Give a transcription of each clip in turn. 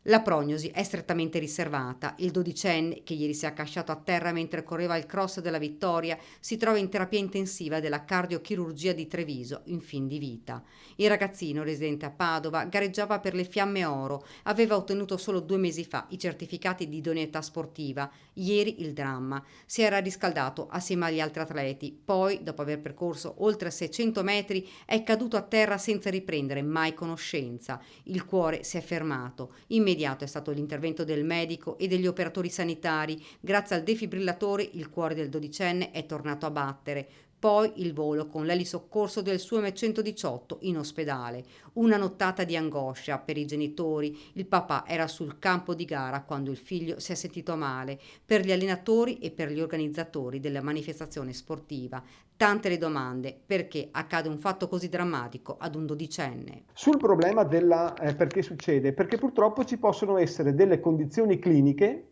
La prognosi è strettamente riservata. Il dodicenne, che ieri si è accasciato a terra mentre correva il cross della vittoria, si trova in terapia intensiva della cardiochirurgia di Treviso, in fin di vita. Il ragazzino, residente a Padova, gareggiava per le Fiamme Oro, aveva ottenuto solo 2 mesi fa i certificati di idoneità sportiva. Ieri il dramma. Si era riscaldato assieme agli altri atleti, poi, dopo aver percorso oltre 600 metri, è caduto a terra senza riprendere mai conoscenza. Il cuore si è fermato. Immediato è stato l'intervento del medico e degli operatori sanitari. Grazie al defibrillatore il cuore del dodicenne è tornato a battere. Poi il volo con l'elisoccorso del suo M118 in ospedale. Una nottata di angoscia per i genitori. Il papà era sul campo di gara quando il figlio si è sentito male. Per gli allenatori e per gli organizzatori della manifestazione sportiva. Tante le domande: perché accade un fatto così drammatico ad un dodicenne? Sul problema della perché succede? Perché purtroppo ci possono essere delle condizioni cliniche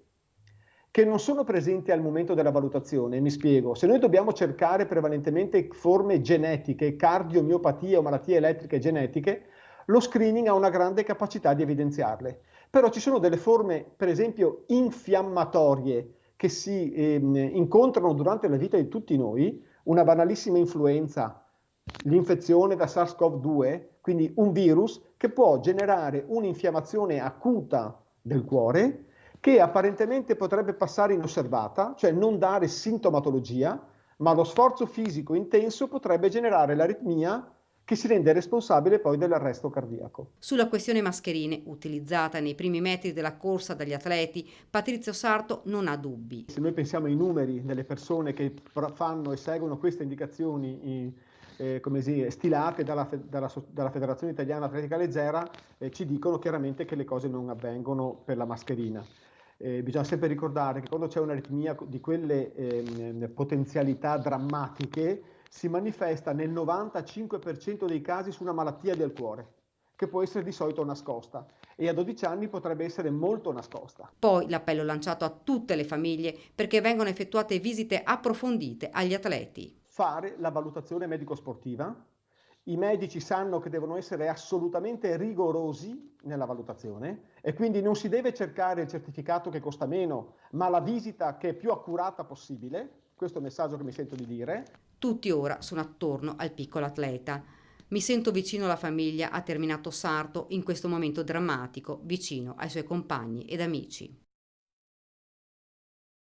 che non sono presenti al momento della valutazione. Mi spiego, se noi dobbiamo cercare prevalentemente forme genetiche, cardiomiopatie o malattie elettriche genetiche, lo screening ha una grande capacità di evidenziarle. Però ci sono delle forme, per esempio, infiammatorie che si incontrano durante la vita di tutti noi, una banalissima influenza, l'infezione da SARS-CoV-2, quindi un virus che può generare un'infiammazione acuta del cuore che apparentemente potrebbe passare inosservata, cioè non dare sintomatologia, ma lo sforzo fisico intenso potrebbe generare l'aritmia che si rende responsabile poi dell'arresto cardiaco. Sulla questione mascherine, utilizzata nei primi metri della corsa dagli atleti, Patrizio Sarto non ha dubbi. Se noi pensiamo ai numeri delle persone che fanno e seguono queste indicazioni come stilate dalla Federazione Italiana Atletica Leggera, ci dicono chiaramente che le cose non avvengono per la mascherina. Bisogna sempre ricordare che quando c'è un'aritmia di quelle potenzialità drammatiche si manifesta nel 95% dei casi su una malattia del cuore, che può essere di solito nascosta e a 12 anni potrebbe essere molto nascosta. Poi l'appello lanciato a tutte le famiglie perché vengano effettuate visite approfondite agli atleti. Fare la valutazione medico-sportiva. I medici sanno che devono essere assolutamente rigorosi nella valutazione e quindi non si deve cercare il certificato che costa meno, ma la visita che è più accurata possibile. Questo è il messaggio che mi sento di dire. Tutti ora sono attorno al piccolo atleta. Mi sento vicino alla famiglia, ha terminato Sarto in questo momento drammatico, vicino ai suoi compagni ed amici.